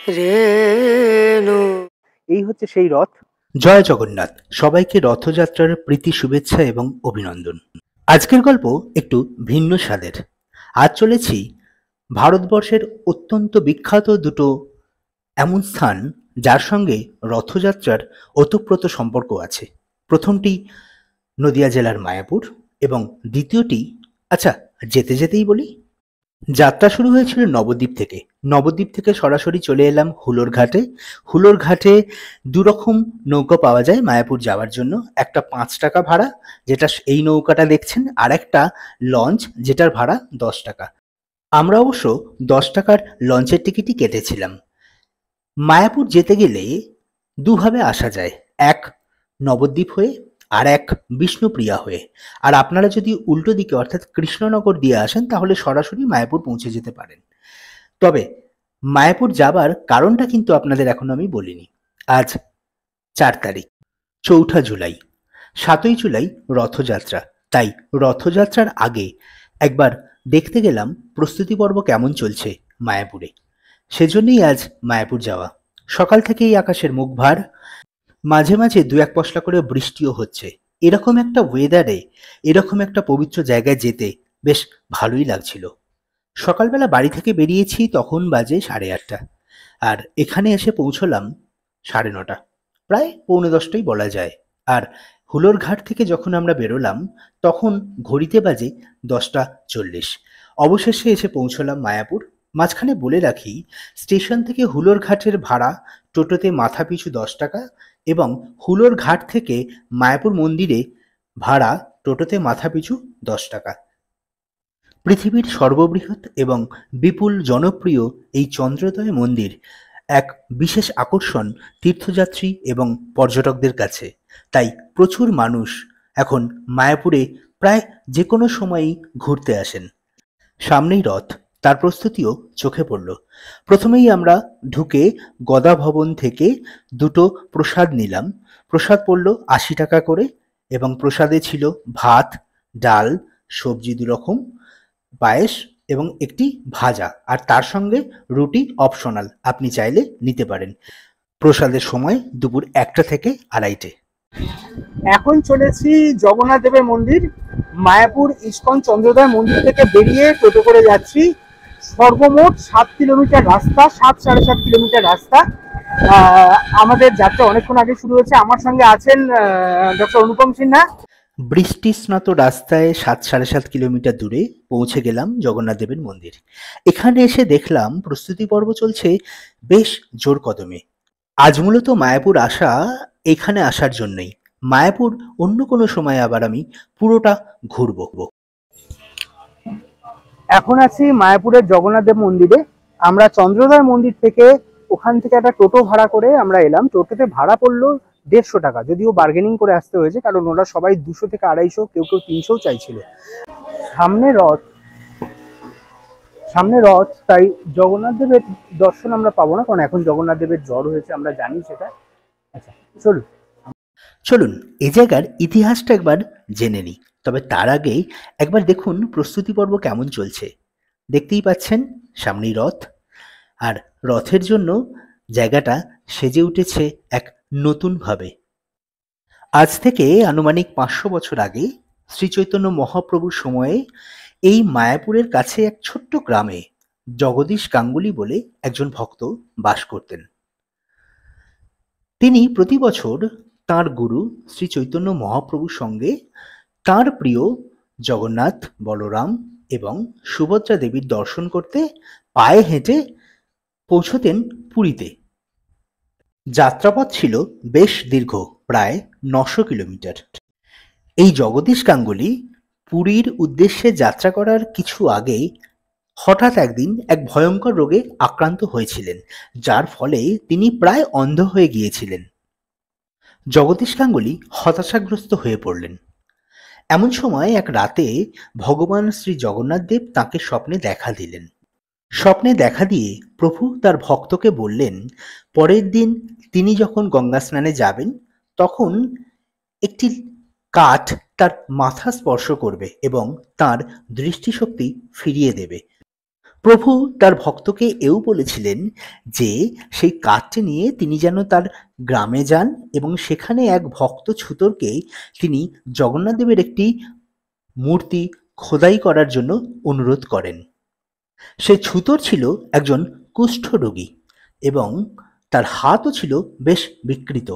রেণু। এই হচ্ছে সেই রথ। জয় জগন্নাথ, সবাইকে রথযাত্রার প্রীতি শুভেচ্ছা এবং অভিনন্দন। আজকের গল্প একটু ভিন্ন স্বাদের। আজ চলেছি ভারতবর্ষের অত্যন্ত বিখ্যাত দুটো এমন স্থান যার সঙ্গে রথযাত্রার ওতপ্রোত সম্পর্ক আছে। প্রথমটি নদিয়া জেলার মায়াপুর এবং দ্বিতীয়টি, আচ্ছা যেতে যেতেই বলি, যাত্রা শুরু হয়েছিল নবদ্বীপ থেকে। নবদ্বীপ থেকে সরাসরি চলে এলাম হুলোর ঘাটে। হুলোর ঘাটে দুরকম নৌকা পাওয়া যায় মায়াপুর যাওয়ার জন্য। একটা 5 টাকা ভাড়া, যেটা এই নৌকাটা দেখছেন, আর একটা লঞ্চ যেটার ভাড়া 10 টাকা। আমরা অবশ্য 10 টাকার লঞ্চের টিকিটই কেটেছিলাম। মায়াপুর যেতে গেলে দুভাবে আসা যায়, এক নবদ্বীপ হয়ে আর এক বিষ্ণুপ্রিয়া হয়ে। আর আপনারা যদি উল্টো দিকে অর্থাৎ কৃষ্ণনগর দিয়ে আসেন তাহলে সরাসরি মায়াপুর পৌঁছে যেতে পারেন। তবে মায়াপুর যাবার কারণটা কিন্তু আপনাদের এখনো আমি বলিনি। আজ 4 তারিখ, 4 জুলাই, 7 জুলাই রথযাত্রা। তাই রথযাত্রার আগে একবার দেখতে গেলাম প্রস্তুতি পর্ব কেমন চলছে মায়াপুরে। সেজন্যই আজ মায়াপুর যাওয়া। সকাল থেকেই আকাশের মুখ ভার, মাঝে মাঝে 2-1 পশলা করে বৃষ্টিও হচ্ছে। এরকম একটা ওয়েদারে এরকম একটা পবিত্র জায়গায় যেতে বেশ ভালোই লাগছিল। সকালবেলা বাড়ি থেকে বেরিয়েছি, তখন বাজে 8:30, আর এখানে এসে পৌঁছলাম 9:30, প্রায় 9:45টাই বলা যায়। আর হুলোর ঘাট থেকে যখন আমরা বেরোলাম তখন ঘড়িতে বাজে 10:40। অবশেষে এসে পৌঁছলাম মায়াপুর। মাঝখানে বলে রাখি, স্টেশন থেকে হুলোর ঘাটের ভাড়া টোটোতে মাথা পিছু 10 টাকা এবং হুলোর ঘাট থেকে মায়াপুর মন্দিরে ভাড়া টোটোতে মাথা পিছু 10 টাকা। পৃথিবীর সর্ববৃহৎ এবং বিপুল জনপ্রিয় এই চন্দ্রোদয় মন্দির এক বিশেষ আকর্ষণ তীর্থযাত্রী এবং পর্যটকদের কাছে। তাই প্রচুর মানুষ এখন মায়াপুরে প্রায় যে কোনো সময়ই ঘুরতে আসেন। সামনেই রথ, তার প্রস্তুতিও চোখে পড়ল। প্রথমেই আমরা ঢুকে গদা ভবন থেকে দুটো প্রসাদ নিলাম। প্রসাদ পড়ল 80 টাকা করে এবং প্রসাদে ছিল ভাত, ডাল, সবজি 2 রকম, পায়েস এবং একটি ভাজা, আর তার সঙ্গে রুটি অপশনাল, আপনি চাইলে নিতে পারেন। প্রসাদের সময় দুপুর 1টা থেকে 2:30। এখন চলেছি জগন্নাথ দেবের মন্দির। মায়াপুর ইস্কন চন্দ্রোদয় মন্দির থেকে বেরিয়ে টোটো করে যাচ্ছি। সর্বমোট 7 কিলোমিটার রাস্তা, 7-7.5 কিলোমিটার রাস্তা। আমাদের যাত্রা অনেকক্ষণ আগে শুরু হয়েছে। আমার সঙ্গে আছেন ডক্টর অনুপম সিনহা। বৃষ্টি স্নাত রাস্তায় 7-7.5 কিলোমিটার দূরে পৌঁছে গেলাম জগন্নাথ দেবের মন্দির। এখানে এসে দেখলাম প্রস্তুতি পর্ব চলছে বেশ জোর কদমে। আজ মূলত মায়াপুর আসা এখানে আসার জন্যই। মায়াপুর অন্য কোনো সময় আবার আমি পুরোটা ঘুরবো। এখন আছি মায়াপুরের জগন্নাথ দেব মন্দিরে। আমরা চন্দ্রোদয় মন্দির থেকে ওখান থেকে একটা টোটো ভাড়া করে আমরা এলাম। টোটোতে ভাড়া পড়লো 150 টাকা, যদিও বার্গেনিং করে আসতে হয়েছে, কারণ ওরা সবাই 200 থেকে 250, কেউ কেউ 300 চাইছিল। সামনে রথ, তাই জগন্নাথ দেবের দর্শন আমরা পাবো না, কারণ এখন জগন্নাথ দেবের জ্বর হয়েছে, আমরা জানি সেটা। আচ্ছা চলুন এই জায়গার ইতিহাসটা একবার জেনে নিই। তবে তার আগে একবার দেখুন প্রস্তুতি পর্ব কেমন চলছে। দেখতেই পাচ্ছেন সামনেই রথ, আর রথের জন্য জায়গাটা সেজে উঠেছে এক নতুনভাবে। আজ থেকে আনুমানিক 500 বছর আগে শ্রী চৈতন্য মহাপ্রভুর সময়ে এই মায়াপুরের কাছে এক ছোট্ট গ্রামে জগদীশ গাঙ্গুলি বলে একজন ভক্ত বাস করতেন। তিনি প্রতি বছর তাঁর গুরু শ্রী চৈতন্য মহাপ্রভুর সঙ্গে তাঁর প্রিয় জগন্নাথ, বলরাম এবং সুভদ্রা দেবীর দর্শন করতে পায়ে হেঁটে পৌঁছতেন পুরীতে। যাত্রাপথ ছিল বেশ দীর্ঘ, প্রায় 900 কিলোমিটার। এই জগদীশ গাঙ্গুলি পুরীর উদ্দেশ্যে যাত্রা করার কিছু আগেই হঠাৎ একদিন এক ভয়ঙ্কর রোগে আক্রান্ত হয়েছিলেন, যার ফলে তিনি প্রায় অন্ধ হয়ে গিয়েছিলেন। জগদীশ গাঙ্গুলি হতাশাগ্রস্ত হয়ে পড়লেন। এমন সময় এক রাতে ভগবান শ্রী জগন্নাথ দেব তাঁকে স্বপ্নে দেখা দিলেন। স্বপ্নে দেখা দিয়ে প্রভু তার ভক্তকে বললেন, পরের দিন তিনি যখন গঙ্গা স্নানে যাবেন তখন একটি কাঠ তার মাথা স্পর্শ করবে এবং তার দৃষ্টিশক্তি ফিরিয়ে দেবে। প্রভু তার ভক্তকে এও বলেছিলেন যে সেই কাঠটি নিয়ে তিনি যেন তার গ্রামে যান এবং সেখানে এক ভক্ত ছুতরকে তিনি জগন্নাথ দেবের একটি মূর্তি খোদাই করার জন্য অনুরোধ করেন। সে ছুতর ছিল একজন কুষ্ঠরোগী এবং তার হাতও ছিল বেশ বিকৃত।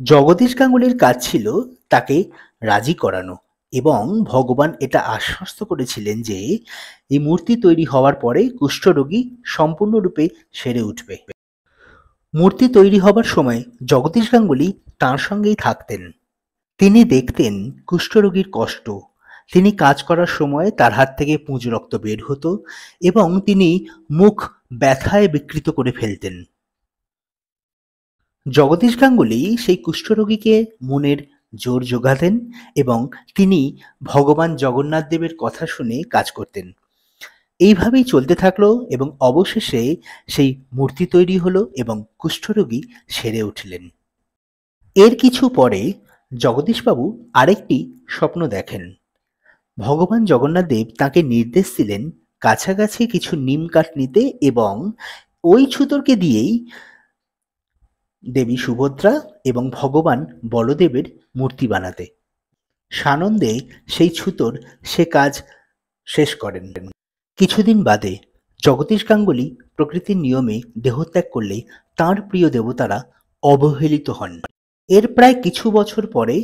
জগদীশ গাঙ্গুলির কাজ ছিল তাকে রাজি করানো এবং ভগবান এটা আশ্বস্ত করেছিলেন যে এই মূর্তি তৈরি হওয়ার পরে কুষ্ঠরোগী সম্পূর্ণরূপে সেরে উঠবে। মূর্তি তৈরি হবার সময় জগদীশ গাঙ্গুলি তাঁর সঙ্গেই থাকতেন। তিনি দেখতেন কুষ্ঠরোগীর কষ্ট। তিনি কাজ করার সময় তার হাত থেকে পুঁজ রক্ত বের হতো এবং তিনি মুখ ব্যথায় বিকৃত করে ফেলতেন। জগদীশ গাঙ্গুলি সেই কুষ্ঠরোগীকে মনের জোর যোগাতেন এবং তিনি ভগবান জগন্নাথ দেবের কথা শুনে কাজ করতেন। এইভাবেই চলতে থাকলো এবং অবশেষে সেই মূর্তি তৈরি হলো এবং কুষ্ঠরোগী সেরে উঠলেন। এর কিছু পরে জগদীশবাবু আরেকটি স্বপ্ন দেখেন। ভগবান জগন্নাথ দেব তাঁকে নির্দেশ দিলেন কাছাকাছি কিছু নিম কাঠ নিতে এবং ওই ছুতরকে দিয়েই দেবী সুভদ্রা এবং ভগবান বলদেবের মূর্তি বানাতে। সানন্দে সেই ছুতর সে কাজ শেষ করেন। কিছুদিন বাদে জগদীশ গাঙ্গুলি প্রকৃতির নিয়মে দেহত্যাগ করলে তাঁর প্রিয় দেবতারা অবহেলিত হন। এর প্রায় কিছু বছর পরে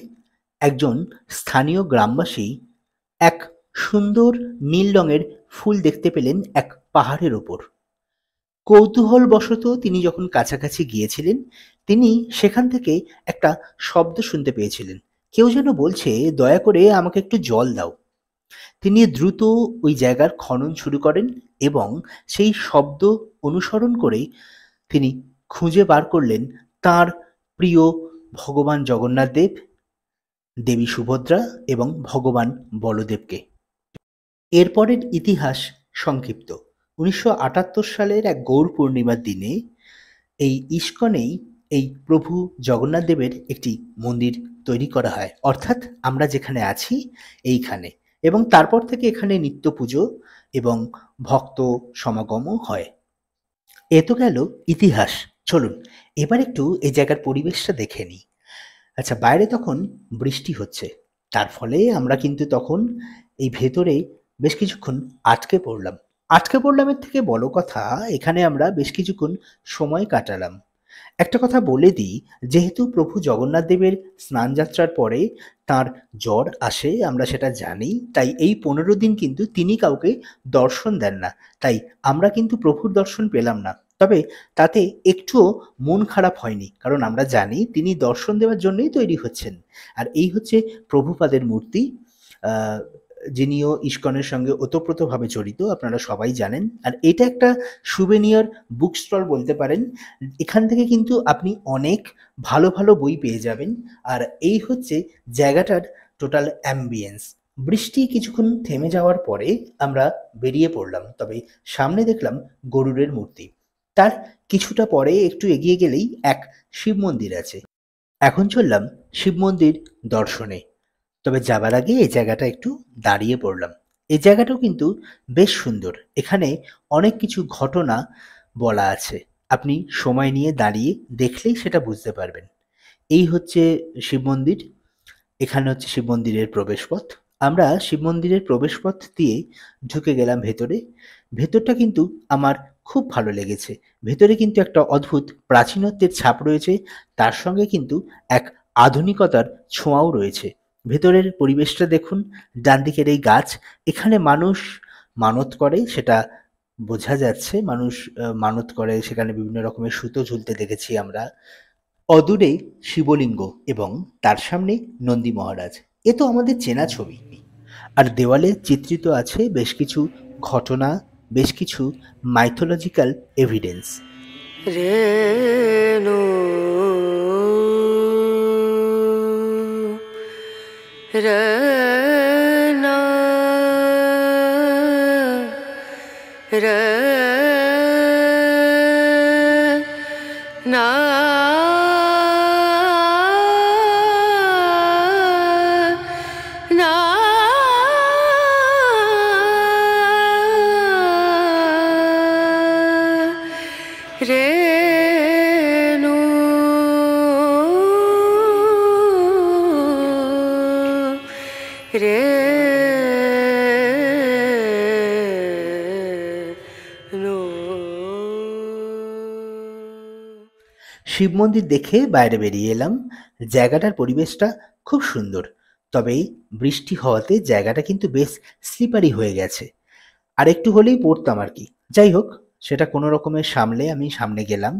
একজন স্থানীয় গ্রামবাসী এক সুন্দর নীল রঙের ফুল দেখতে পেলেন এক পাহাড়ের ওপর। কৌতূহলবশত তিনি যখন কাছাকাছি গিয়েছিলেন তিনি সেখান থেকে একটা শব্দ শুনতে পেয়েছিলেন। কেউ যেন বলছে, দয়া করে আমাকে একটু জল দাও। তিনি দ্রুত ওই জায়গার খনন শুরু করেন এবং সেই শব্দ অনুসরণ করে তিনি খুঁজে বার করলেন তার প্রিয় ভগবান জগন্নাথ দেব, দেবী সুভদ্রা এবং ভগবান বলদেবকে। এরপরের ইতিহাস সংক্ষিপ্ত। 1978 সালের এক গৌর পূর্ণিমার দিনে এই ইস্কনেই এই প্রভু জগন্নাথ দেবের একটি মন্দির তৈরি করা হয়, অর্থাৎ আমরা যেখানে আছি এইখানে, এবং তারপর থেকে এখানে নিত্য পুজো এবং ভক্ত সমাগমও হয়। এ তো গেল ইতিহাস। চলুন এবার একটু এই জায়গার পরিবেশটা দেখে নিই। আচ্ছা, বাইরে তখন বৃষ্টি হচ্ছে, তার ফলে আমরা কিন্তু তখন এই ভেতরে বেশ কিছুক্ষণ আটকে পড়লামের থেকে বড় কথা, এখানে আমরা বেশ কিছুক্ষণ সময় কাটালাম। একটা কথা বলে দিই, যেহেতু প্রভু জগন্নাথ দেবের স্নানযাত্রার পরে তার জ্বর আসে আমরা সেটা জানি, তাই এই 15 দিন কিন্তু তিনি কাউকে দর্শন দেন না। তাই আমরা কিন্তু প্রভুর দর্শন পেলাম না, তবে তাতে একটুও মন খারাপ হয়নি, কারণ আমরা জানি তিনি দর্শন দেওয়ার জন্যই তৈরি হচ্ছেন। আর এই হচ্ছে প্রভুপাদের মূর্তি, যিনিও ইস্কনের সঙ্গে ওতপ্রোতভাবে জড়িত, আপনারা সবাই জানেন। আর এটা একটা সুভেনিয়ার বুক স্টল বলতে পারেন। এখান থেকে কিন্তু আপনি অনেক ভালো ভালো বই পেয়ে যাবেন। আর এই হচ্ছে জায়গাটার টোটাল অ্যাম্বিয়েন্স। বৃষ্টি কিছুক্ষণ থেমে যাওয়ার পরে আমরা বেরিয়ে পড়লাম, তবে সামনে দেখলাম গরুড়ের মূর্তি। তার কিছুটা পরে একটু এগিয়ে গেলেই এক শিব মন্দির আছে। এখন চললাম শিব মন্দির দর্শনে, তবে যাবার আগে এই জায়গাটা একটু দাঁড়িয়ে পড়লাম। এই জায়গাটাও কিন্তু বেশ সুন্দর, এখানে অনেক কিছু ঘটনা বলা আছে, আপনি সময় নিয়ে দাঁড়িয়ে দেখলেই সেটা বুঝতে পারবেন। এই হচ্ছে শিব মন্দির, এখানে হচ্ছে শিব মন্দিরের প্রবেশপথ। আমরা শিব মন্দিরের প্রবেশপথ দিয়ে ঢুকে গেলাম ভেতরে। ভেতরটা কিন্তু আমার খুব ভালো লেগেছে। ভেতরে কিন্তু একটা অদ্ভুত প্রাচীনত্বের ছাপ রয়েছে, তার সঙ্গে কিন্তু এক আধুনিকতার ছোঁয়াও রয়েছে। ভেতরের পরিবেশটা দেখুন, ডান দিকের এই গাছ, এখানে মানুষ মানত করে, সেটা বোঝা যাচ্ছে। মানুষ মানত করে, সেখানে বিভিন্ন রকমের সুতো ঝুলতে দেখেছি আমরা। অদূরে শিবলিঙ্গ এবং তার সামনে নন্দী মহারাজ, এ তো আমাদের চেনা ছবি। আর দেওয়ালে চিত্রিত আছে বেশ কিছু ঘটনা, বেশ কিছু মাইথোলজিক্যাল এভিডেন্স। রেণু রনা রনা না রেণু রেণু। শিব মন্দির দেখে বাইরে বেরিয়ে এলাম। জায়গাটার পরিবেশটা খুব সুন্দর, তবে বৃষ্টি হওয়াতে জায়গাটা কিন্তু বেশ স্লিপারি হয়ে গেছে, আর একটু হলেই পড়তাম আর কি। যাই হোক, সেটা কোনো রকমের সামলে আমি সামনে গেলাম,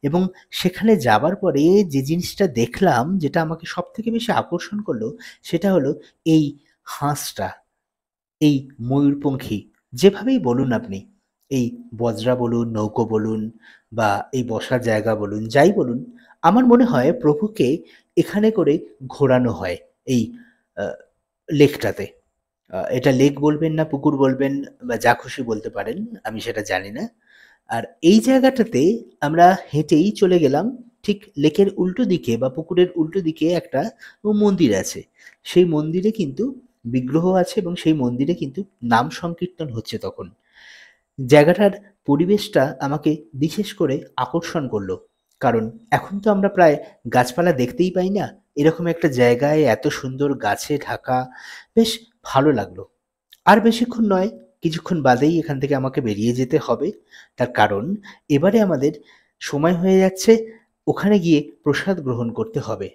এবং সেখানে যাবার পরে যে জিনিসটা দেখলাম, যেটা আমাকে সব থেকে বেশি আকর্ষণ করলো, সেটা হলো এই হাঁসটা, এই ময়ূরপঙ্খী, যেভাবেই বলুন আপনি, এই বজরা বলুন, নৌকো বলুন, বা এই বসার জায়গা বলুন, যাই বলুন, আমার মনে হয় প্রভুকে এখানে করে ঘোরানো হয় এই আহ, লেকটাতে। এটা লেক বলবেন না পুকুর বলবেন বা যা খুশি বলতে পারেন, আমি সেটা জানি না। আর এই জায়গাটাতে আমরা হেঁটেই চলে গেলাম। ঠিক লেকের উল্টো দিকে বা পুকুরের উল্টো দিকে একটা মন্দির আছে। সেই মন্দিরে কিন্তু বিগ্রহ আছে, এবং সেই মন্দিরে কিন্তু নাম সংকীর্তন হচ্ছে তখন। জায়গাটার পরিবেশটা আমাকে বিশেষ করে আকর্ষণ করলো, কারণ এখন তো আমরা প্রায় গাছপালা দেখতেই পাই না। এরকম একটা জায়গায় এত সুন্দর গাছে ঢাকা, বেশ ভালো লাগলো। আর বেশিক্ষণ নয়, কিছুক্ষণ বাদেই এখান থেকে আমাকে বেরিয়ে যেতে হবে। তার কারণ এবারে আমাদের সময় হয়ে যাচ্ছে, ওখানে গিয়ে প্রসাদ গ্রহণ করতে হবে।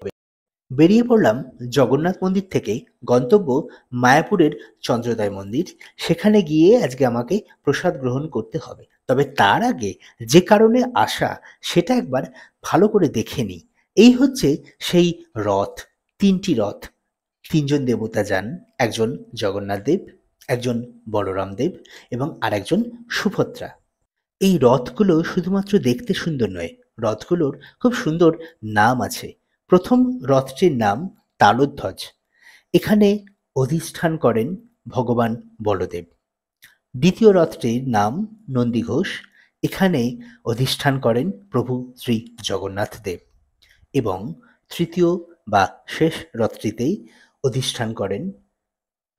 বেরিয়ে পড়লাম জগন্নাথ মন্দির থেকে। গন্তব্য মায়াপুরের চন্দ্রোদয় মন্দির। সেখানে গিয়ে আজকে আমাকে প্রসাদ গ্রহণ করতে হবে। তবে তার আগে যে কারণে আসা, সেটা একবার ভালো করে দেখে নিই। এই হচ্ছে সেই রথ, তিনটি রথ। তিনজন দেবতা যান, একজন জগন্নাথ দেব, একজন বলরাম দেব, এবং আরেকজন সুভদ্রা। এই রথগুলো শুধুমাত্র দেখতে সুন্দর নয়, রথগুলোর খুব সুন্দর নাম আছে। প্রথম রথটির নাম তালধ্বজ। এখানে অধিষ্ঠান করেন ভগবান বলদেব। দ্বিতীয় রথটির নাম নন্দীঘোষ। এখানে অধিষ্ঠান করেন প্রভু শ্রী জগন্নাথ দেব। এবং তৃতীয় বা শেষ রথটিতেই অধিষ্ঠান করেন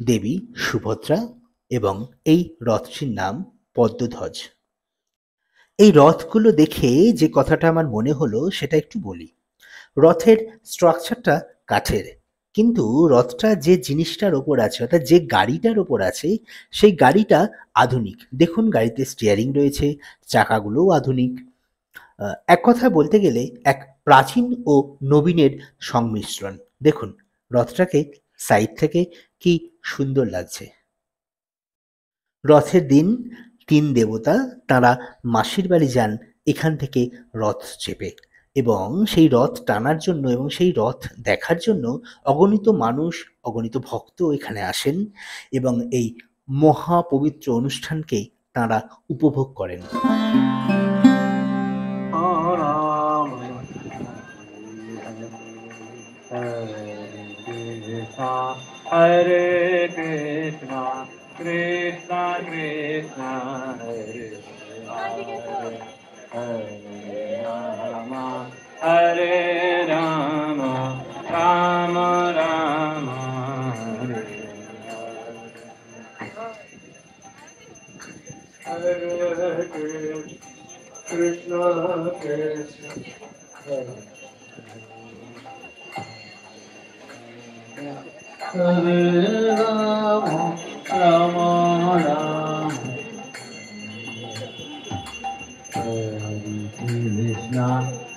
দেবী সুভদ্রা, এবং এই রথটির নাম পদ্মধ্বজ। এই রথগুলো দেখে যে কথাটা আমার মনে হলো, সেটা একটু বলি। রথের স্ট্রাকচারটা কাঠের, কিন্তু রথটা যে জিনিসটার ওপর আছে, অর্থাৎ যে গাড়িটার ওপর আছে, সেই গাড়িটা আধুনিক। দেখুন, গাড়িতে স্টিয়ারিং রয়েছে, চাকাগুলোও আধুনিক। এক কথায় বলতে গেলে এক প্রাচীন ও নবীনের সংমিশ্রণ। দেখুন রথটাকে সাইড থেকে কি সুন্দর লাগছে। রথের দিন তিন দেবতা তারা মাসির বাড়ি যান এখান থেকে রথ চেপে, এবং সেই রথ টানার জন্য এবং সেই রথ দেখার জন্য অগণিত মানুষ, অগণিত ভক্ত এখানে আসেন, এবং এই মহাপবিত্র অনুষ্ঠানকে তারা উপভোগ করেন। হরে কৃষ্ণ কৃষ্ণ কৃষ্ণ হরে হরে রাম হরে রাম রাম রাম হরে হরে কৃষ্ণ কৃষ্ণ হরে Hare Rama, Rama Rama,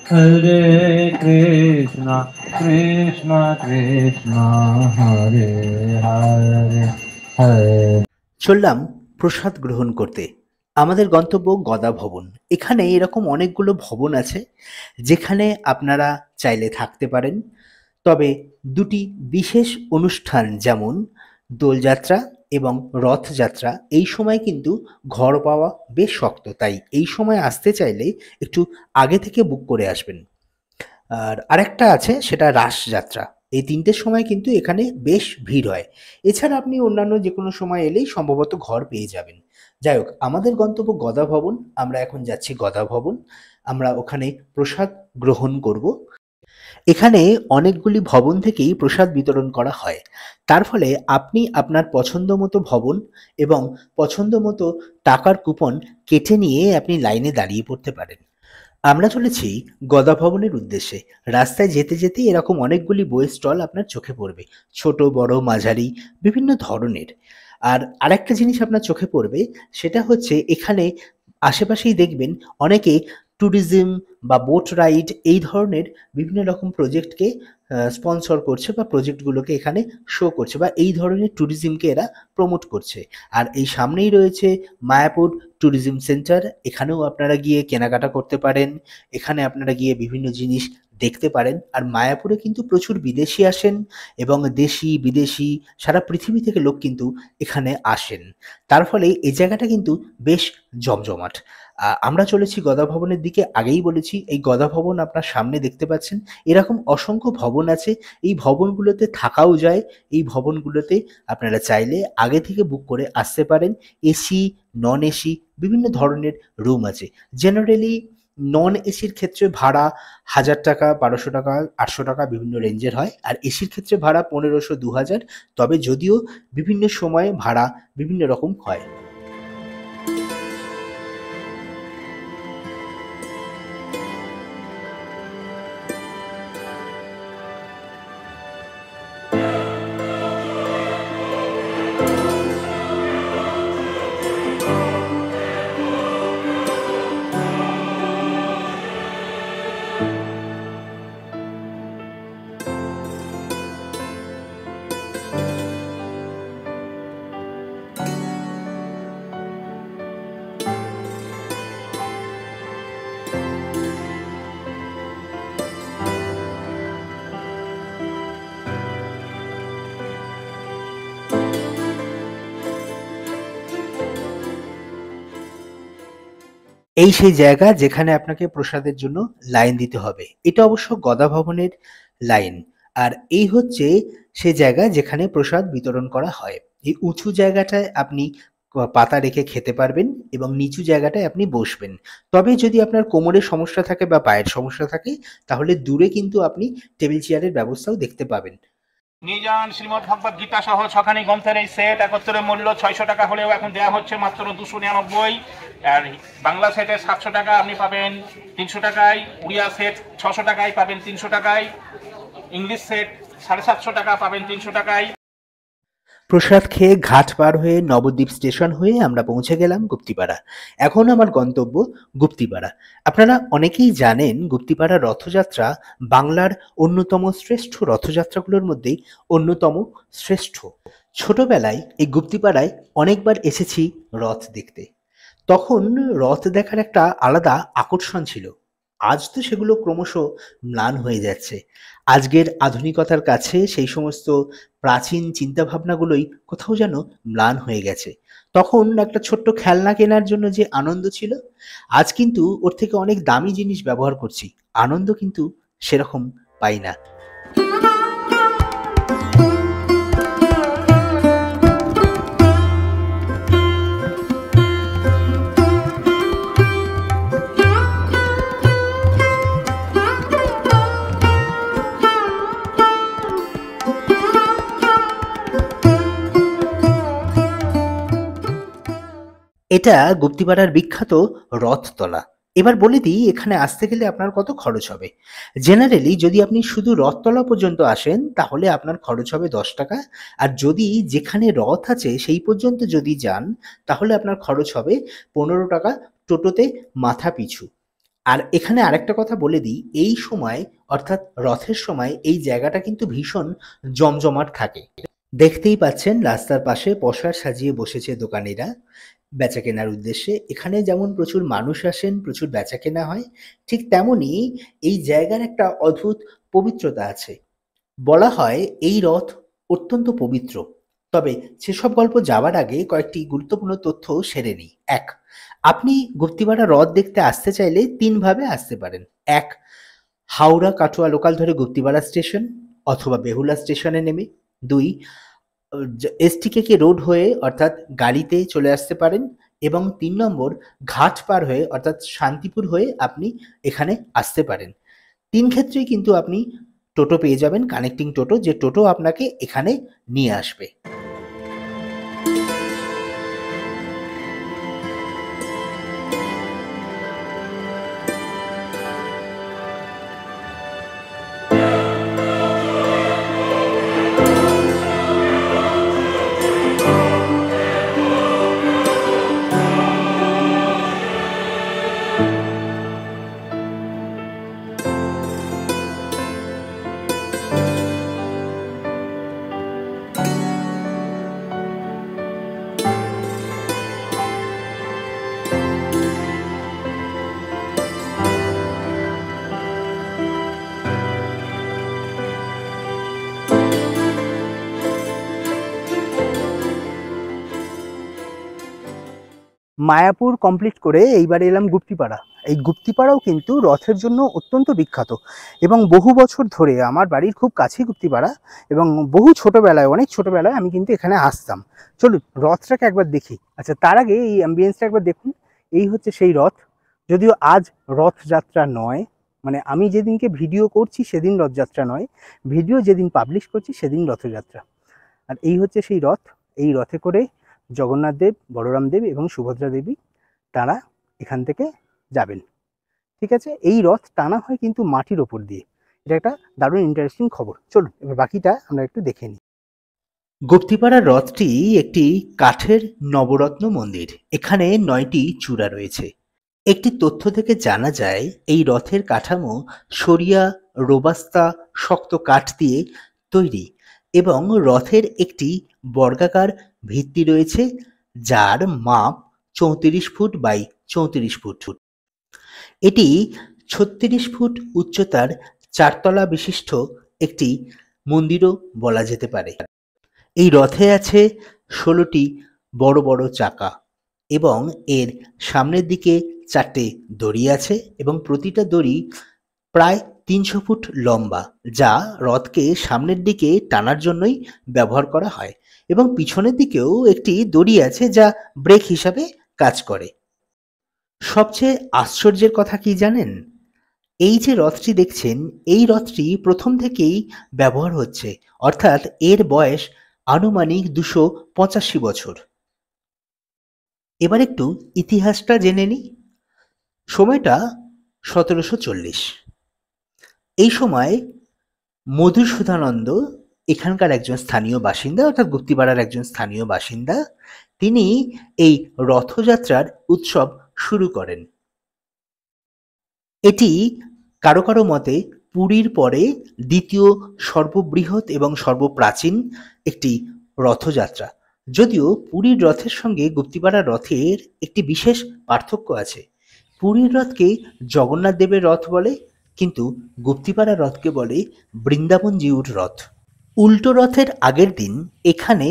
Hare Krishna, Krishna Krishna, Hare Hare, Hare. চললাম প্রসাদ গ্রহণ করতে। আমাদের গন্তব্য গদা ভবন। এখানে এরকম অনেকগুলো ভবন আছে, যেখানে আপনারা চাইলে থাকতে পারেন। তবে দুটি বিশেষ অনুষ্ঠান, যেমন দোলযাত্রা এবং রথযাত্রা, এই সময় কিন্তু ঘর পাওয়া বেশ শক্ত। তাই এই সময় আসতে চাইলে একটু আগে থেকে বুক করে আসবেন। আর আরেকটা আছে, সেটা রাসযাত্রা। এই তিনটের সময় কিন্তু এখানে বেশ ভিড় হয়। এছাড়া আপনি অন্যান্য যে কোনো সময় এলেই সম্ভবত ঘর পেয়ে যাবেন। যাই হোক, আমাদের গন্তব্য গদা ভবন। আমরা এখন যাচ্ছি গদা ভবন। আমরা ওখানে প্রসাদ গ্রহণ করব। এখানে অনেকগুলি ভবন থেকেই প্রসাদ বিতরণ করা হয়। তার ফলে আপনি আপনার পছন্দ মতো ভবন এবং পছন্দ মতো টাকার কুপন কেটে নিয়ে আপনি লাইনে দাঁড়িয়ে পড়তে পারেন। আমরা চলেছি গদা ভবনের উদ্দেশ্যে। রাস্তায় যেতে যেতে এরকম অনেকগুলি বইয়ের স্টল আপনার চোখে পড়বে, ছোট বড় মাঝারি বিভিন্ন ধরনের। আর আরেকটা জিনিস আপনার চোখে পড়বে, সেটা হচ্ছে এখানে আশেপাশেই দেখবেন অনেকে ট্যুরিজম বা বোট রাইড এই ধরনের বিভিন্ন রকম প্রজেক্টকে স্পন্সর করছে বা প্রজেক্টগুলোকে এখানে শো করছে বা এই ধরনের ট্যুরিজমকে এরা প্রমোট করছে। আর এই সামনেই রয়েছে মায়াপুর ট্যুরিজম সেন্টার, এখানেও আপনারা গিয়ে কেনাকাটা করতে পারেন, এখানে আপনারা গিয়ে বিভিন্ন জিনিস দেখতে পারেন। আর মায়াপুরে কিন্তু প্রচুর বিদেশি আসেন এবং দেশি বিদেশি সারা পৃথিবী থেকে লোক কিন্তু এখানে আসেন, তার ফলে এই জায়গাটা কিন্তু বেশ জমজমাট। আমরা চলেছি গদা ভবনের দিকে। আগেই বলেছি এই গদা ভবন আপনার সামনে দেখতে পাচ্ছেন, এরকম অসংখ্য ভবন আছে। এই ভবনগুলোতে থাকাও যায়, এই ভবনগুলোতে আপনারা চাইলে আগে থেকে বুক করে আসতে পারেন। এসি, নন এসি বিভিন্ন ধরনের রুম আছে। জেনারেলি নন এসির ক্ষেত্রে ভাড়া 1000 টাকা, 1200 টাকা, 800 টাকা বিভিন্ন রেঞ্জের হয়। আর এসির ক্ষেত্রে ভাড়া 1500, 2000। তবে যদিও বিভিন্ন সময়ে ভাড়া বিভিন্ন রকম হয়। এই সেই জায়গা যেখানে আপনাকে প্রসাদের জন্য লাইন দিতে হবে। এটা অবশ্য গদা ভবনের লাইন। আর এই হচ্ছে সে জায়গা যেখানে প্রসাদ বিতরণ করা হয়। এই উঁচু জায়গাটায় আপনি পাতা রেখে খেতে পারবেন এবং নিচু জায়গাটায় আপনি বসবেন। তবে যদি আপনার কোমরের সমস্যা থাকে বা পায়ের সমস্যা থাকে, তাহলে দূরে কিন্তু আপনি টেবিল চেয়ারের ব্যবস্থাও দেখতে পাবেন। নিয়ে যান শ্রীমদ ভগবত গীতা সহ 6খানি গ্রন্থের এই সেট। একত্রে মূল্য 600 টাকা হলেও এখন দেওয়া হচ্ছে মাত্র 299। আর বাংলা সেটে 700 টাকা আপনি পাবেন 300 টাকায়, উড়িয়া সেট 600 টাকায় পাবেন 300 টাকায়, ইংলিশ সেট 750 টাকা পাবেন 300 টাকায়। প্রসাদ খেয়ে ঘাট পার হয়ে নবদ্বীপ স্টেশন হয়ে আমরা পৌঁছে গেলাম গুপ্তিপাড়া। এখন আমার গন্তব্য গুপ্তিপাড়া। আপনারা অনেকেই জানেন গুপ্তিপাড়া রথযাত্রা বাংলার অন্যতম শ্রেষ্ঠ রথযাত্রাগুলোর মধ্যেই অন্যতম শ্রেষ্ঠ। ছোটবেলায় এই গুপ্তিপাড়ায় অনেকবার এসেছি রথ দেখতে। তখন রথ দেখার একটা আলাদা আকর্ষণ ছিল। আজ তো সেগুলো ক্রমশ ম্লান হয়ে যাচ্ছে। আজকের আধুনিকতার কাছে সেই সমস্ত প্রাচীন চিন্তাভাবনাগুলোই কোথাও যেন ম্লান হয়ে গেছে। তখন একটা ছোট্ট খেলনা কেনার জন্য যে আনন্দ ছিল, আজ কিন্তু ওর থেকে অনেক দামি জিনিস ব্যবহার করছি, আনন্দ কিন্তু সেরকম পাই না। এটা গুপ্তিপাড়ার বিখ্যাত রথতলা। এবার বলে দিই এখানে আসতে গেলে আপনার কত খরচ হবে। জেনারেলি যদি আপনি শুধু রথতলা পর্যন্ত আসেন তাহলে আপনার খরচ হবে 10 টাকা। আর যদি যেখানে রথ আছে সেই পর্যন্ত যদি যান তাহলে আপনার খরচ হবে 15 টাকা টোটোতে মাথা পিছু। আর এখানে আরেকটা কথা বলে দিই, এই সময় অর্থাৎ রথের সময় এই জায়গাটা কিন্তু ভীষণ জমজমাট থাকে। দেখতেই পাচ্ছেন রাস্তার পাশে পসরা সাজিয়ে বসেছে দোকানিরা বেচা কেনার উদ্দেশ্যে। এখানে যেমন প্রচুর মানুষ আসেন, প্রচুর বেচা কেনা হয়, ঠিক তেমনি এই জায়গার একটা অদ্ভুত পবিত্রতা আছে। বলা হয় এই রথ অত্যন্ত পবিত্র। তবে সেসব গল্প যাওয়ার আগে কয়েকটি গুরুত্বপূর্ণ তথ্য সেরে নিই। 1, আপনি গুপ্তিপাড়া রথ দেখতে আসতে চাইলে 3 ভাবে আসতে পারেন। 1, হাওড়া কাটোয়া লোকাল ধরে গুপ্তিপাড়া স্টেশন অথবা বেহুলা স্টেশনে নেমে। 2, এসটিকেকে রোড হয়ে অর্থাৎ গাড়িতে চলে আসতে পারেন। এবং 3 নম্বর, ঘাট পার হয়ে অর্থাৎ শান্তিপুর হয়ে আপনি এখানে আসতে পারেন। 3 ক্ষেত্রেই কিন্তু আপনি টোটো পেয়ে যাবেন, কানেক্টিং টোটো, যে টোটো আপনাকে এখানে নিয়ে আসবে। মায়াপুর কমপ্লিট করে এইবারে এলাম গুপ্তিপাড়া। এই গুপ্তিপাড়াও কিন্তু রথের জন্য অত্যন্ত বিখ্যাত এবং বহু বছর ধরে আমার বাড়ির খুব কাছেই গুপ্তিপাড়া এবং বহু ছোটোবেলায়, অনেক ছোটোবেলায় আমি কিন্তু এখানে আসতাম। চলুন রথটাকে একবার দেখি। আচ্ছা, তার আগে এই অ্যাম্বিয়েন্সটা একবার দেখুন। এই হচ্ছে সেই রথ, যদিও আজ রথযাত্রা নয়, মানে আমি যেদিনকে ভিডিও করছি সেদিন রথযাত্রা নয়, ভিডিও যেদিন পাবলিশ করছি সেদিন রথযাত্রা। আর এই হচ্ছে সেই রথ। এই রথে করে জগন্নাথ দেব, বলরাম দেব এবং সুভদ্রা দেবী তারা এখান থেকে যাবেন। ঠিক আছে, এই রথ টানা হয় কিন্তু মাটির ওপর দিয়ে। এটা একটা দারুণ ইন্টারেস্টিং খবর। চলুন এবার বাকিটা আমরা একটু দেখে নিই। গুপ্তিপাড়ার রথটি একটি কাঠের নবরত্ন মন্দির। এখানে 9টি চূড়া রয়েছে। একটি তথ্য থেকে জানা যায় এই রথের কাঠামো সরিয়া রোবাস্তা শক্ত কাঠ দিয়ে তৈরি এবং রথের একটি বর্গাকার ভিত্তি রয়েছে যার মাপ 34 ফুট বাই 34 ফুট। এটি 36 ফুট উচ্চতার 4 তলা বিশিষ্ট একটি মন্দিরও বলা যেতে পারে। এই রথে আছে 16টি বড় বড় চাকা এবং এর সামনের দিকে 4টে দড়ি আছে এবং প্রতিটা দড়ি প্রায় 300 ফুট লম্বা, যা রথকে সামনের দিকে টানার জন্যই ব্যবহার করা হয় এবং পিছনের দিকেও একটি দড়ি আছে যা ব্রেক হিসাবে কাজ করে। সবচেয়ে আশ্চর্যের কথা কি জানেন? এই যে রথটি দেখছেন, এই রথটি প্রথম থেকেই ব্যবহার হচ্ছে, অর্থাৎ এর বয়স আনুমানিক 285 বছর। এবার একটু ইতিহাসটা জেনে নিই। সময়টা 1740। এই সময় মধুসূদনানন্দ এখানকার একজন স্থানীয় বাসিন্দা, অর্থাৎ গুপ্তিপাড়ার একজন স্থানীয় বাসিন্দা, তিনি এই রথযাত্রার উৎসব শুরু করেন। এটি কারো কারো মতে পুরীর পরে দ্বিতীয় সর্ববৃহৎ এবং সর্বপ্রাচীন একটি রথযাত্রা। যদিও পুরীর রথের সঙ্গে গুপ্তিপাড়ার রথের একটি বিশেষ পার্থক্য আছে। পুরীর রথকে জগন্নাথ দেবের রথ বলে, কিন্তু গুপ্তিপাড়ার রথকে বলে বৃন্দাবন জিউর রথ। উল্টো রথের আগের দিন এখানে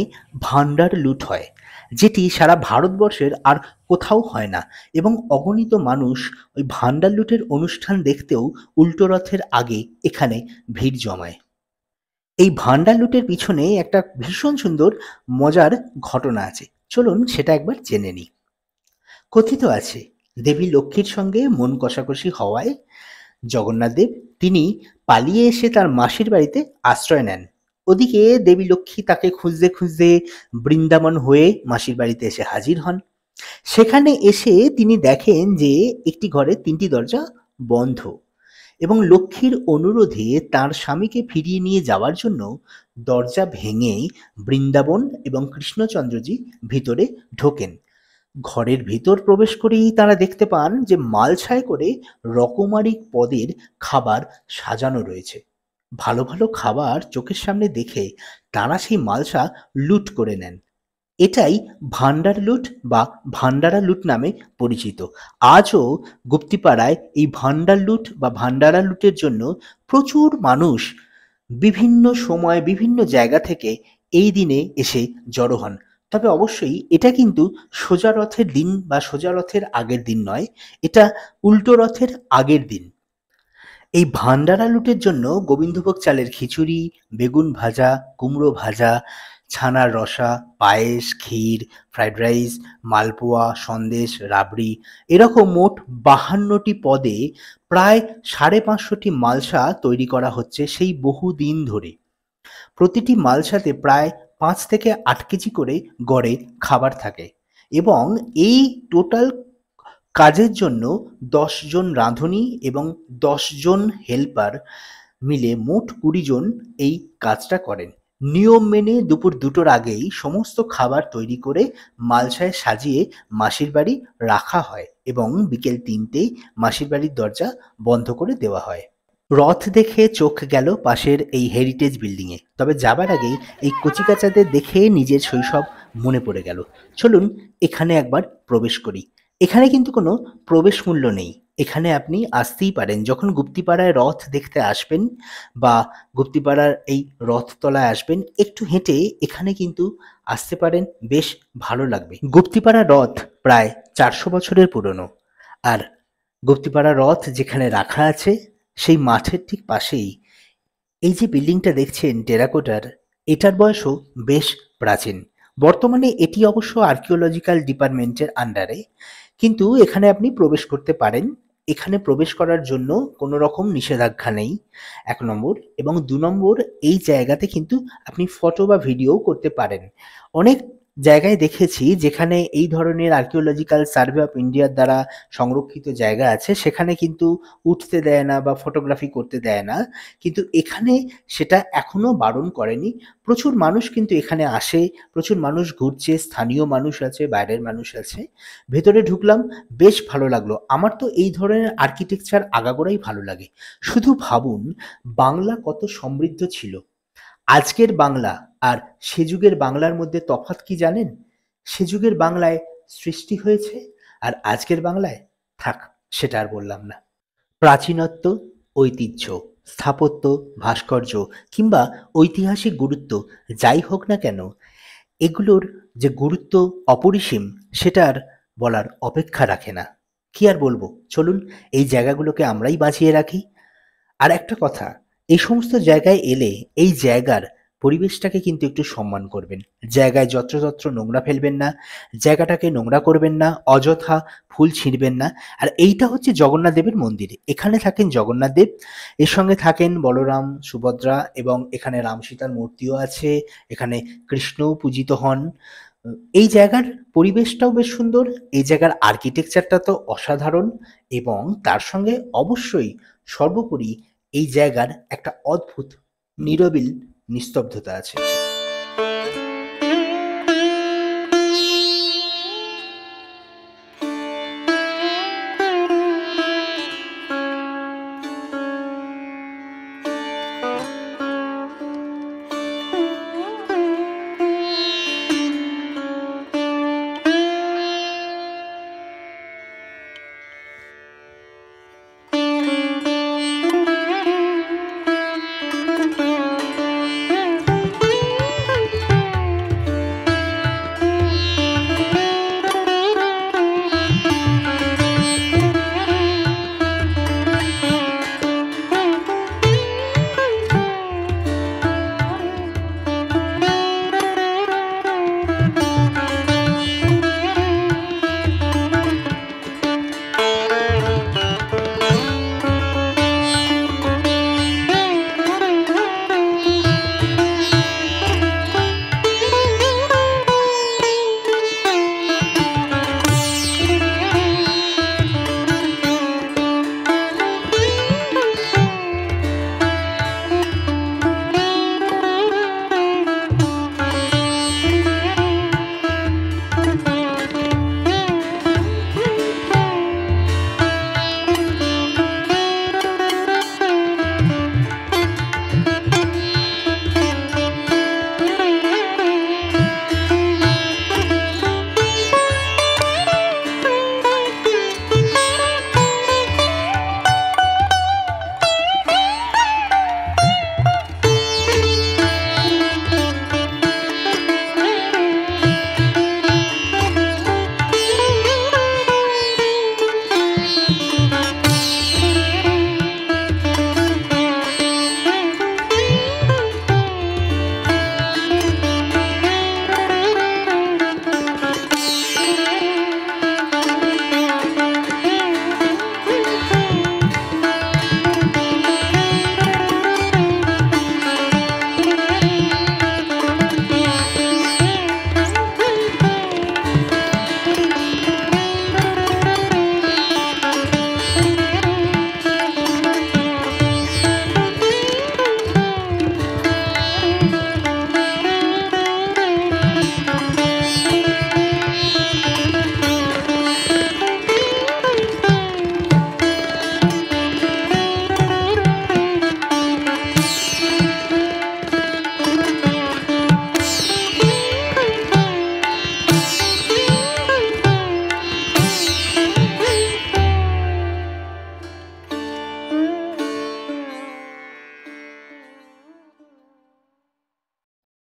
ভান্ডার লুট হয়, যেটি সারা ভারতবর্ষের আর কোথাও হয় না এবং অগণিত মানুষ ওই ভান্ডার লুটের অনুষ্ঠান দেখতেও উল্টো রথের আগে এখানে ভিড় জমায়। এই ভান্ডার লুটের পিছনে একটা ভীষণ সুন্দর মজার ঘটনা আছে, চলুন সেটা একবার জেনে নিই। কথিত আছে দেবী লক্ষ্মীর সঙ্গে মন কষাকষি হওয়ায় জগন্নাথ দেব তিনি পালিয়ে এসে তার মাসির বাড়িতে আশ্রয় নেন। ওদিকে দেবী লক্ষ্মী তাকে খুঁজতে খুঁজতে বৃন্দাবন হয়ে মাসির বাড়িতে এসে হাজির হন। সেখানে এসে তিনি দেখেন যে একটি ঘরে 3টি দরজা বন্ধ এবং লক্ষ্মীর অনুরোধে তার স্বামীকে ফিরিয়ে নিয়ে যাওয়ার জন্য দরজা ভেঙে বৃন্দাবন এবং কৃষ্ণচন্দ্রজি ভিতরে ঢোকেন। ঘরের ভিতর প্রবেশ করেই তারা দেখতে পান যে মালসায় করে রকমারি পদের খাবার সাজানো রয়েছে। ভালো ভালো খাবার চোখের সামনে দেখে তারা সেই মালসা লুট করে নেন। এটাই ভান্ডার লুট বা ভান্ডারা লুট নামে পরিচিত। আজও গুপ্তিপাড়ায় এই ভান্ডার লুট বা ভান্ডারা লুটের জন্য প্রচুর মানুষ বিভিন্ন সময় বিভিন্ন জায়গা থেকে এই দিনে এসে জড়ো হন। তবে অবশ্যই এটা কিন্তু সোজা রথের দিন বা সোজা রথের আগের দিন নয়, এটা উল্টো রথের আগের দিন। এই ভান্ডারা লুটের জন্য গোবিন্দভোগ চালের খিচুড়ি, বেগুন ভাজা, কুমড়ো ভাজা, ছানার রসা, পায়েস, ক্ষীর, ফ্রাইড রাইস, মালপোয়া, সন্দেশ, রাবড়ি এরকম মোট 52টি পদে প্রায় 550টি মালসা তৈরি করা হচ্ছে সেই বহু দিন ধরে। প্রতিটি মালসাতে প্রায় 5 থেকে 8 কেজি করে গড়ে খাবার থাকে এবং এই টোটাল কাজের জন্য 10 জন রাঁধুনি এবং 10 জন হেল্পার মিলে মোট 20 জন এই কাজটা করেন। নিয়ম মেনে দুপুর 2টোর আগেই সমস্ত খাবার তৈরি করে মালসায় সাজিয়ে মাসির বাড়ি রাখা হয় এবং বিকেল 3টেয় মাসির বাড়ির দরজা বন্ধ করে দেওয়া হয়। রথ দেখে চোখ গেল পাশের এই হেরিটেজ বিল্ডিংয়ে, তবে যাবার আগেই এই কচিকাচাদের দেখে নিজের শৈশব মনে পড়ে গেল। চলুন এখানে একবার প্রবেশ করি। এখানে কিন্তু কোনো প্রবেশ মূল্য নেই, এখানে আপনি আসতেই পারেন। যখন গুপ্তিপাড়ায় রথ দেখতে আসবেন বা গুপ্তিপাড়ার এই রথতলায় আসবেন, একটু হেঁটে এখানে কিন্তু আসতে পারেন, বেশ ভালো লাগবে। গুপ্তিপাড়া রথ প্রায় 400 বছরের পুরনো। আর গুপ্তিপাড়া রথ যেখানে রাখা আছে সেই মাঠের ঠিক পাশেই এই যে বিল্ডিংটা দেখছেন টেরাকোটার, এটার বয়সও বেশ প্রাচীন। বর্তমানে এটি অবশ্য আর্কিওলজিক্যাল ডিপার্টমেন্টের আন্ডারে, কিন্তু এখানে আপনি প্রবেশ করতে পারেন। এখানে প্রবেশ করার জন্য কোনো রকম নিষেধাজ্ঞা নেই, 1 নম্বর। এবং 2 নম্বর, এই জায়গাতে কিন্তু আপনি ফটো বা ভিডিও করতে পারেন। অনেক জায়গায় দেখেছি যেখানে এই ধরনের আর্কিওলজিক্যাল সার্ভে অফ ইন্ডিয়ার দ্বারা সংরক্ষিত জায়গা আছে, সেখানে কিন্তু উঠতে দেয় না বা ফটোগ্রাফি করতে দেয় না, কিন্তু এখানে সেটা এখনো বারণ করেনি। প্রচুর মানুষ কিন্তু এখানে আসে, প্রচুর মানুষ ঘুরছে, স্থানীয় মানুষ আছে, বাইরের মানুষ আছে। ভেতরে ঢুকলাম, বেশ ভালো লাগলো। আমার তো এই ধরনের আর্কিটেকচার আগাগোড়াই ভালো লাগে। শুধু ভাবুন, বাংলা কত সমৃদ্ধ ছিল। আজকের বাংলা আর সে যুগের বাংলার মধ্যে তফাৎ কি জানেন? সে যুগের বাংলায় সৃষ্টি হয়েছে, আর আজকের বাংলায় থাক, সেটা আর বললাম না। প্রাচীনত্ব, ঐতিহ্য, স্থাপত্য, ভাস্কর্য কিংবা ঐতিহাসিক গুরুত্ব যাই হোক না কেন, এগুলোর যে গুরুত্ব অপরিসীম, সেটা আর বলার অপেক্ষা রাখে না। কি আর বলবো, চলুন এই জায়গাগুলোকে আমরাই বাঁচিয়ে রাখি। আর একটা কথা, এই সমস্ত জায়গায় এলে এই জায়গার পরিবেশটাকে কিন্তু একটু সম্মান করবেন। জায়গায় যত্রতত্র নোংরা ফেলবেন না, জায়গাটাকে নোংরা করবেন না, অযথা ফুল ছিঁড়বেন না। আর এইটা হচ্ছে জগন্নাথ দেবের মন্দির। এখানে থাকেন জগন্নাথ দেব, এর সঙ্গে থাকেন বলরাম, সুভদ্রা, এবং এখানে রাম সীতার মূর্তিও আছে। এখানে কৃষ্ণও পূজিত হন। এই জায়গার পরিবেশটাও বেশ সুন্দর, এই জায়গার আর্কিটেকচারটা তো অসাধারণ, এবং তার সঙ্গে অবশ্যই সর্বোপরি এই জায়গার একটা অদ্ভুত নিরবিল নিস্তব্ধতা আছে।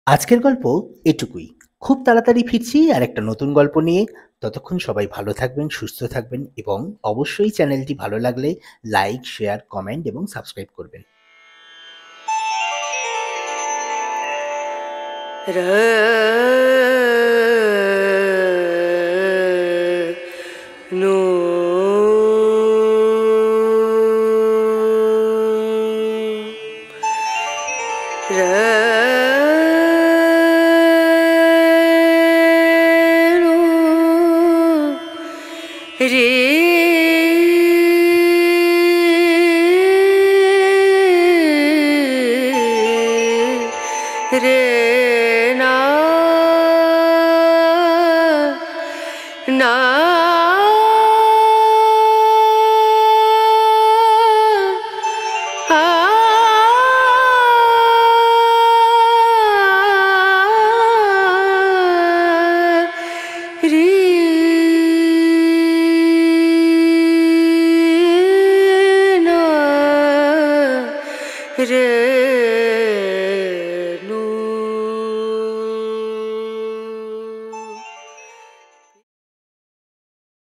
আজকের গল্প এটুকুই। খুব তাড়াতাড়ি ফিরছি আর একটা নতুন গল্প নিয়ে। ততক্ষণ সবাই ভালো থাকবেন, সুস্থ থাকবেন এবং অবশ্যই চ্যানেলটি ভালো লাগলে লাইক, শেয়ার, কমেন্ট এবং সাবস্ক্রাইব করবেন। No.